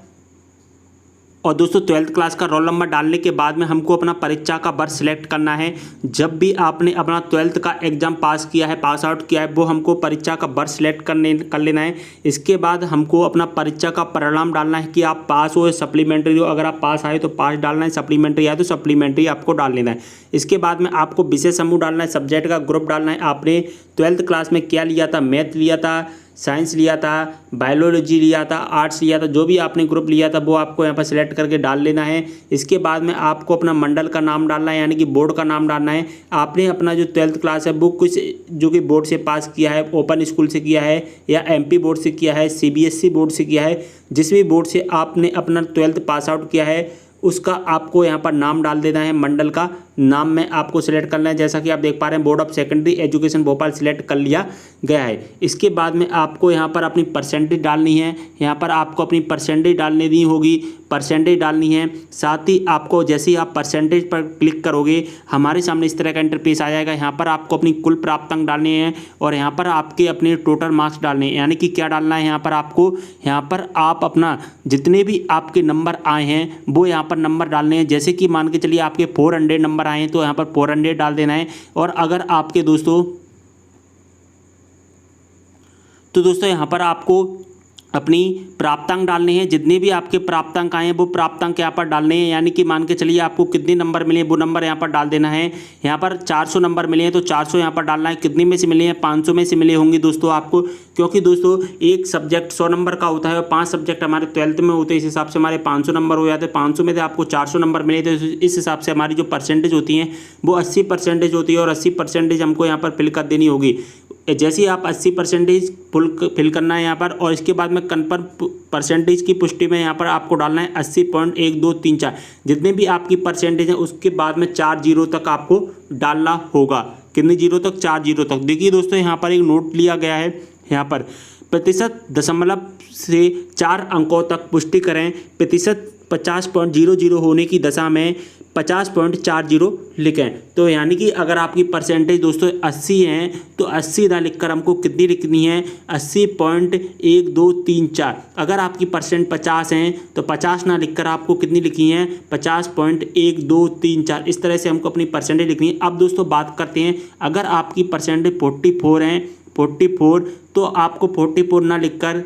और दोस्तों 12th क्लास का रोल नंबर डालने के बाद में हमको अपना परीक्षा का वर्ष सिलेक्ट करना है। जब भी आपने अपना 12th का एग्जाम पास किया है, पास आउट किया है, वो हमको परीक्षा का वर्ष सिलेक्ट कर लेना है। इसके बाद हमको अपना परीक्षा का परिणाम डालना है कि आप पास हो या सप्लीमेंट्री हो। अगर आप पास आए तो पास डालना है, सप्लीमेंट्री आए तो सप्लीमेंट्री आपको डाल लेना है। इसके बाद में आपको विषय समूह डालना है, सब्जेक्ट का ग्रुप डालना है। आपने 12th क्लास में क्या लिया था, मैथ लिया था, साइंस लिया था, बायोलॉजी लिया था, आर्ट्स लिया था, जो भी आपने ग्रुप लिया था वो आपको यहाँ पर सिलेक्ट करके डाल लेना है। इसके बाद में आपको अपना मंडल का नाम डालना है, यानी कि बोर्ड का नाम डालना है। आपने अपना जो 12th क्लास है वो कुछ जो कि बोर्ड से पास किया है, ओपन स्कूल से किया है या MP बोर्ड से किया है, CBSE बोर्ड से किया है, जिस भी बोर्ड से आपने अपना 12th पास आउट किया है उसका आपको यहाँ पर नाम डाल देना है, मंडल का नाम में आपको सिलेक्ट करना है। जैसा कि आप देख पा रहे हैं board of secondary education Bhopal select कर लिया गया है। इसके बाद में आपको यहाँ पर अपनी परसेंटेज डालनी है, यहाँ पर आपको अपनी परसेंटेज डालनी होगी, परसेंटेज डालनी है। साथ ही आपको जैसे ही आप परसेंटेज पर क्लिक करोगे हमारे सामने इस तरह का इंटरफेस आ जाएगा। यहाँ पर आपको अपनी कुल प्राप्तांक डालने हैं और यहाँ पर आपके अपने टोटल मार्क्स डालने हैं। यानी कि क्या डालना है यहाँ पर आपको, यहाँ पर आप अपना जितने भी आपके नंबर आए हैं वो यहाँ पर नंबर डालने हैं। जैसे कि मान के चलिए आपके 400 नंबर आए हैं तो यहाँ पर 400 डाल देना है। और अगर आपके दोस्तों यहाँ पर आपको अपनी प्राप्तांक डालने हैं, जितने भी आपके प्राप्तांक आए हैं वो प्राप्तांक यहाँ पर डालने हैं। यानी कि मान के चलिए आपको कितने नंबर मिले हैं वो नंबर यहाँ पर डाल देना है। यहाँ पर 400 नंबर मिले हैं तो 400 यहाँ पर डालना है। कितने में से मिले हैं, 500 में से मिले होंगे दोस्तों आपको, क्योंकि दोस्तों एक सब्जेक्ट 100 नंबर का होता है और 5 सब्जेक्ट हमारे 12th में होते हैं। इस हिसाब से हमारे 500 नंबर हो जाते हैं। 500 में से आपको 400 नंबर मिले तो इस हिसाब से हमारी जो परसेंटेज होती हैं वो 80% होती है और 80% हमको यहाँ पर फिल कर देनी होगी। जैसे ही आप 80% फिल करना है यहाँ पर और इसके बाद में कन्फर्म परसेंटेज की पुष्टि में यहाँ पर आपको डालना है 80.1234। जितने भी आपकी परसेंटेज है उसके बाद में 4 जीरो तक आपको डालना होगा। कितने जीरो तक, 4 जीरो तक। देखिए दोस्तों यहाँ पर एक नोट लिया गया है, यहाँ पर प्रतिशत दशमलव से 4 अंकों तक पुष्टि करें। प्रतिशत 50.00 होने की दशा में 50.40 लिखें। तो यानी कि अगर आपकी परसेंटेज दोस्तों 80 हैं तो 80 ना लिखकर हमको कितनी लिखनी है, 80.1234। अगर आपकी परसेंट 50 हैं तो 50 ना लिखकर आपको कितनी लिखनी है, 50.1234। इस तरह से हमको अपनी परसेंटेज लिखनी है। अब दोस्तों बात करते हैं, अगर आपकी परसेंटेज 44 हैं, 44 तो आपको 44 ना लिखकर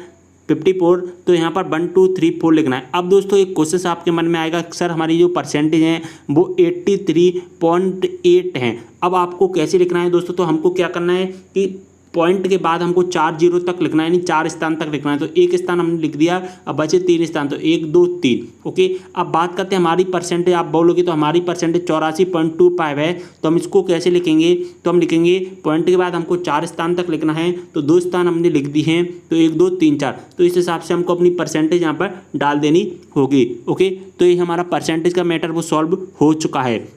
54 तो यहाँ पर 1 2 3 4 लिखना है। अब दोस्तों एक क्वेश्चन आपके मन में आएगा, सर हमारी जो परसेंटेज है वो 83.8 हैं, अब आपको कैसे लिखना है दोस्तों। तो हमको क्या करना है कि पॉइंट के बाद हमको 4 जीरो तक लिखना है, यानी 4 स्थान तक लिखना है। तो एक स्थान हमने लिख दिया, अब बचे 3 स्थान, तो 1 2 3। ओके, अब बात करते हैं हमारी परसेंटेज। आप बोलोगे तो हमारी परसेंटेज 84.25 है, तो हम इसको कैसे लिखेंगे। तो हम लिखेंगे पॉइंट के बाद हमको 4 स्थान तक लिखना है, तो 2 स्थान हमने लिख दी हैं, तो 1 2 3 4। तो इस हिसाब से हमको अपनी परसेंटेज यहाँ पर डाल देनी होगी। ओके, तो ये हमारा परसेंटेज का मैटर वो सॉल्व हो चुका है।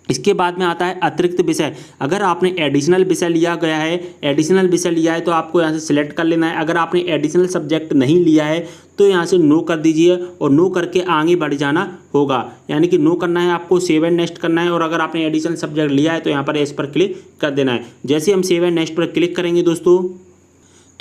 इसके बाद में आता है अतिरिक्त विषय। अगर आपने एडिशनल विषय लिया गया है, एडिशनल विषय लिया है तो आपको यहाँ से सिलेक्ट कर लेना है। अगर आपने एडिशनल सब्जेक्ट नहीं लिया है तो यहाँ से नो कर दीजिए और नो करके आगे बढ़ जाना होगा। यानी कि नो करना है आपको, सेव एंड नेक्स्ट करना है। और अगर आपने एडिशनल सब्जेक्ट लिया है तो यहाँ पर इस पर क्लिक कर देना है। जैसे हम सेव एंड नेक्स्ट पर क्लिक करेंगे दोस्तों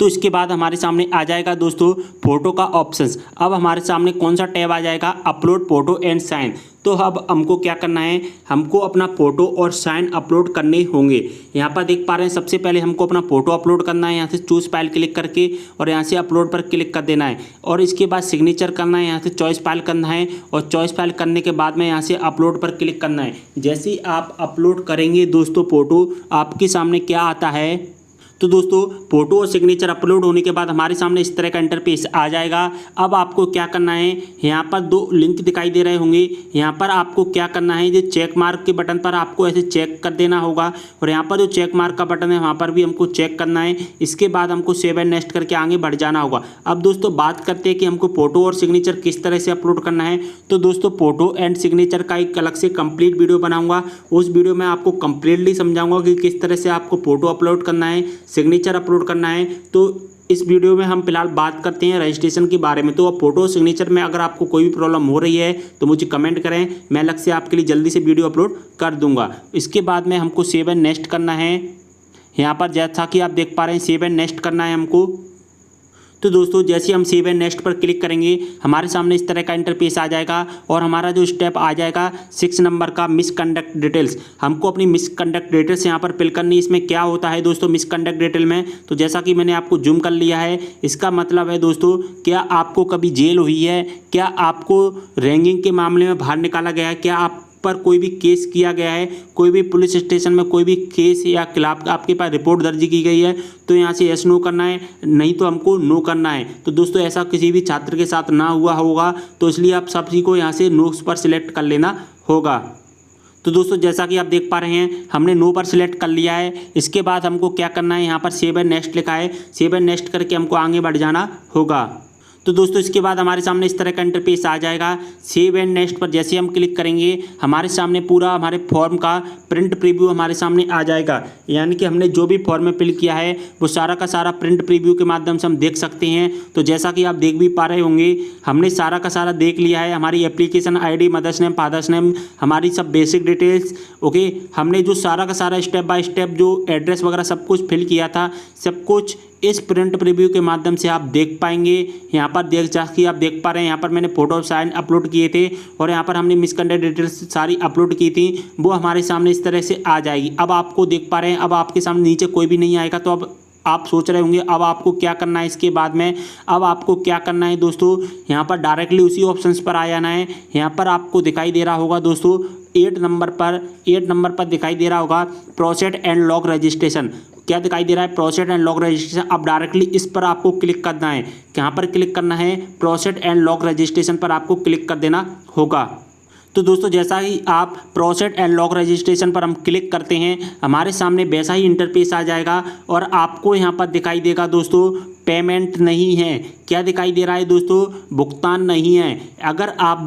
तो इसके बाद हमारे सामने आ जाएगा दोस्तों फोटो का ऑप्शंस। अब हमारे सामने कौन सा टैब आ जाएगा, अपलोड फोटो एंड साइन। तो अब हमको क्या करना है, हमको अपना फ़ोटो और साइन अपलोड करने होंगे। यहाँ पर देख पा रहे हैं सबसे पहले हमको अपना फ़ोटो अपलोड करना है, यहाँ से चूज़ फाइल क्लिक करके और यहाँ से अपलोड पर क्लिक कर देना है। और इसके बाद सिग्नेचर करना है, यहाँ से चॉइस फाइल करना है और चॉइस फाइल करने के बाद में यहाँ से अपलोड पर क्लिक करना है। जैसे ही आप अपलोड करेंगे दोस्तों फ़ोटो, आपके सामने क्या आता है, तो दोस्तों फोटो और सिग्नेचर अपलोड होने के बाद हमारे सामने इस तरह का इंटरफेस आ जाएगा। अब आपको क्या करना है, यहाँ पर 2 लिंक दिखाई दे रहे होंगे, यहाँ पर आपको क्या करना है, जो चेक मार्क के बटन पर आपको ऐसे चेक कर देना होगा और यहाँ पर जो चेक मार्क का बटन है वहाँ पर भी हमको चेक करना है। इसके बाद हमको सेव एंड नेक्स्ट करके आगे बढ़ जाना होगा। अब दोस्तों बात करते हैं कि हमको फोटो और सिग्नेचर किस तरह से अपलोड करना है। तो दोस्तों फोटो एंड सिग्नेचर का एक अलग से कंप्लीट वीडियो बनाऊंगा, उस वीडियो में आपको कंप्लीटली समझाऊंगा कि किस तरह से आपको फोटो अपलोड करना है, सिग्नेचर अपलोड करना है। तो इस वीडियो में हम फिलहाल बात करते हैं रजिस्ट्रेशन के बारे में। तो अब फोटो सिग्नेचर में अगर आपको कोई भी प्रॉब्लम हो रही है तो मुझे कमेंट करें, मैं अलग से आपके लिए जल्दी से वीडियो अपलोड कर दूंगा। इसके बाद में हमको सेव एंड नेक्स्ट करना है। यहाँ पर जैसा कि आप देख पा रहे हैं सेव एंड नेक्स्ट करना है हमको। तो दोस्तों जैसे हम सेव एंड नेक्स्ट पर क्लिक करेंगे हमारे सामने इस तरह का इंटरफेस आ जाएगा और हमारा जो स्टेप आ जाएगा 6 नंबर का मिसकंडक्ट डिटेल्स। हमको अपनी मिसकंडक्ट डिटेल्स यहाँ पर फिल करनी। इसमें क्या होता है दोस्तों मिसकंडक्ट डिटेल में, तो जैसा कि मैंने आपको जूम कर लिया है, इसका मतलब है दोस्तों क्या आपको कभी जेल हुई है, क्या आपको रैंगिंग के मामले में बाहर निकाला गया है, क्या आप पर कोई भी केस किया गया है, कोई भी पुलिस स्टेशन में कोई भी केस या खिलाफ आपके पास रिपोर्ट दर्ज की गई है, तो यहाँ से यस नो करना है, नहीं तो हमको नो करना है। तो दोस्तों ऐसा किसी भी छात्र के साथ ना हुआ होगा, तो इसलिए आप सभी को यहाँ से नो पर सिलेक्ट कर लेना होगा। तो दोस्तों जैसा कि आप देख पा रहे हैं हमने नो पर सिलेक्ट कर लिया है। इसके बाद हमको क्या करना है, यहाँ पर सेव एंड नेक्स्ट लिखा है, सेव एंड नेक्स्ट करके हमको आगे बढ़ जाना होगा। तो दोस्तों इसके बाद हमारे सामने इस तरह का इंटरफेस आ जाएगा। सेव एंड नेक्स्ट पर जैसे हम क्लिक करेंगे हमारे सामने पूरा हमारे फॉर्म का प्रिंट प्रीव्यू हमारे सामने आ जाएगा, यानी कि हमने जो भी फॉर्म में फिल किया है वो सारा का सारा प्रिंट प्रीव्यू के माध्यम से हम देख सकते हैं। तो जैसा कि आप देख भी पा रहे होंगे हमने सारा का सारा देख लिया है। हमारी application ID, mother's name, father's name, हमारी सब बेसिक डिटेल्स, ओके। हमने जो सारा का सारा स्टेप बाय स्टेप जो एड्रेस वगैरह सब कुछ फिल किया था, सब कुछ इस प्रिंट प्रीव्यू के माध्यम से आप देख पाएंगे। यहाँ पर आप देख पा रहे हैं यहाँ पर मैंने फोटो साइन अपलोड किए थे और यहाँ पर हमने मिसकंडक्ट डिटेल्स सारी अपलोड की थी, वो हमारे सामने इस तरह से आ जाएगी। अब आपको देख पा रहे हैं, अब आपके सामने नीचे कोई भी नहीं आएगा। तो अब आप सोच रहे होंगे अब आपको क्या करना है इसके बाद में। अब आपको क्या करना है दोस्तों, यहाँ पर डायरेक्टली उसी ऑप्शंस पर आ जाना है। यहाँ पर आपको दिखाई दे रहा होगा दोस्तों 8 नंबर पर दिखाई दे रहा होगा प्रोसेस एंड लॉग रजिस्ट्रेशन। क्या दिखाई दे रहा है? Process and log registration. अब डायरेक्टली इस पर आपको क्लिक करना है। कहाँ पर क्लिक करना है? प्रोसेस एंड लॉग रजिस्ट्रेशन पर आपको क्लिक कर देना होगा। तो दोस्तों जैसा ही आप प्रोसेस एंड लॉग रजिस्ट्रेशन पर हम क्लिक करते हैं हमारे सामने वैसा ही इंटरफेस आ जाएगा और आपको यहाँ पर दिखाई देगा दोस्तों पेमेंट नहीं है। क्या दिखाई दे रहा है दोस्तों? भुगतान नहीं है। अगर आप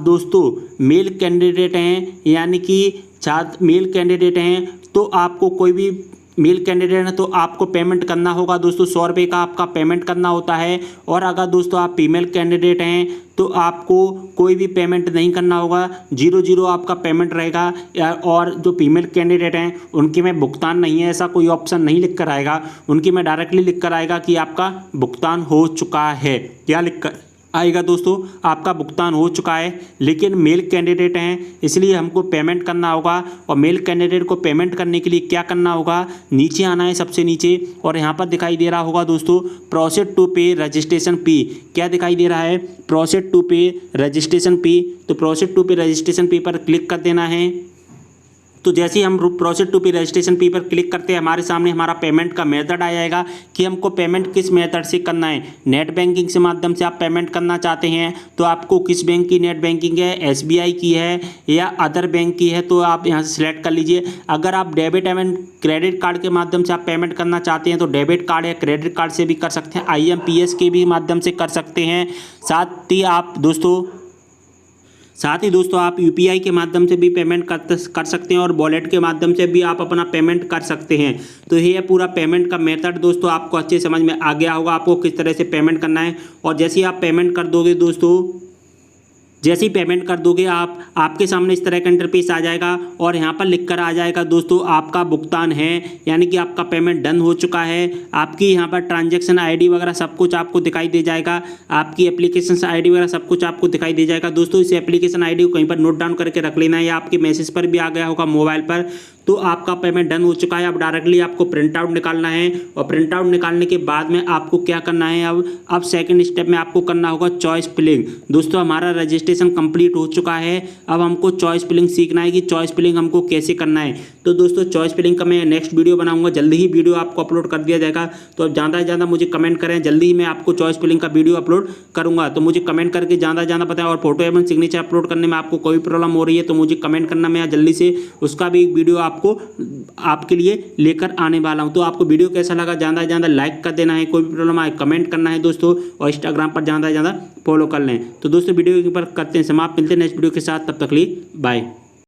दोस्तों मेल कैंडिडेट हैं, यानी कि मेल कैंडिडेट हैं, तो आपको कोई भी मेल कैंडिडेट है तो आपको पेमेंट करना होगा दोस्तों, 100 रुपये का आपका पेमेंट करना होता है। और अगर दोस्तों आप फीमेल कैंडिडेट हैं तो आपको कोई भी पेमेंट नहीं करना होगा, 0 आपका पेमेंट रहेगा। और जो फीमेल कैंडिडेट हैं उनके में भुगतान नहीं है, ऐसा कोई ऑप्शन नहीं लिख कर आएगा। उनकी में डायरेक्टली लिख कर आएगा कि आपका भुगतान हो चुका है। क्या लिख कर आएगा दोस्तों? आपका भुगतान हो चुका है। लेकिन मेल कैंडिडेट हैं इसलिए हमको पेमेंट करना होगा। और मेल कैंडिडेट को पेमेंट करने के लिए क्या करना होगा? नीचे आना है सबसे नीचे और यहाँ पर दिखाई दे रहा होगा दोस्तों प्रोसेस टू पे रजिस्ट्रेशन फी। क्या दिखाई दे रहा है? प्रोसेस टू पे रजिस्ट्रेशन फी। तो प्रोसेस टू पे रजिस्ट्रेशन फी पर क्लिक कर देना है। तो जैसे ही हम प्रोसेस टू पे रजिस्ट्रेशन फी पर क्लिक करते हैं हमारे सामने हमारा पेमेंट का मेथड आ जाएगा कि हमको पेमेंट किस मेथड से करना है। नेट बैंकिंग से माध्यम से आप पेमेंट करना चाहते हैं तो आपको किस बैंक की नेट बैंकिंग है, SBI की है या अदर बैंक की है, तो आप यहाँ से सिलेक्ट कर लीजिए। अगर आप डेबिट एवं क्रेडिट कार्ड के माध्यम से आप पेमेंट करना चाहते हैं तो डेबिट कार्ड या क्रेडिट कार्ड से भी कर सकते हैं, IMPS के भी माध्यम से कर सकते हैं। साथ ही दोस्तों आप UPI के माध्यम से भी पेमेंट कर सकते हैं और वॉलेट के माध्यम से भी आप अपना पेमेंट कर सकते हैं। तो ये पूरा पेमेंट का मेथड दोस्तों आपको अच्छे समझ में आ गया होगा आपको किस तरह से पेमेंट करना है। और जैसे ही आप पेमेंट कर दोगे दोस्तों, जैसे ही पेमेंट कर दोगे आपके सामने इस तरह का इंटरफेस आ जाएगा और यहाँ पर लिख कर आ जाएगा दोस्तों आपका भुगतान है, यानी कि आपका पेमेंट डन हो चुका है। आपकी यहाँ पर ट्रांजैक्शन ID वगैरह सब कुछ आपको दिखाई दे जाएगा, आपकी एप्लीकेशन ID वगैरह सब कुछ आपको दिखाई दे जाएगा। दोस्तों इस एप्लीकेशन ID को कहीं पर नोट डाउन करके रख लेना है या आपके मैसेज पर भी आ गया होगा मोबाइल पर। तो आपका पेमेंट डन हो चुका है। अब डायरेक्टली आपको प्रिंट आउट निकालना है और प्रिंट आउट निकालने के बाद में आपको क्या करना है, अब सेकंड स्टेप में आपको करना होगा चॉइस फिलिंग। दोस्तों हमारा रजिस्ट्रेशन कंप्लीट हो चुका है। अब हमको चॉइस फिलिंग सीखना है कि चॉइस फिलिंग हमको कैसे करना है। तो दोस्तों चॉइस फिलिंग का मैं नेक्स्ट वीडियो बनाऊंगा, जल्दी ही वीडियो आपको अपलोड कर दिया जाएगा। तो अब ज़्यादा से ज़्यादा मुझे कमेंट करें, जल्दी ही मैं आपको चॉइस फिलिंग का वीडियो अपलोड करूँगा। तो मुझे कमेंट करके ज़्यादा से ज़्यादा बताएं। और फोटो एवं सिग्नेचर अपलोड करने में आपको कोई प्रॉब्लम हो रही है तो मुझे कमेंट करना, मैं जल्दी से उसका भी एक वीडियो आपके लिए लेकर आने वाला हूं। तो आपको वीडियो कैसा लगा ज़्यादा से ज़्यादा लाइक कर देना है, कोई भी प्रॉब्लम आए कमेंट करना है दोस्तों, और इंस्टाग्राम पर ज़्यादा से ज़्यादा फॉलो कर लें। तो दोस्तों वीडियो पर करते हैं समाप्त, मिलते हैं नेक्स्ट वीडियो के साथ, तब तक लिए बाय।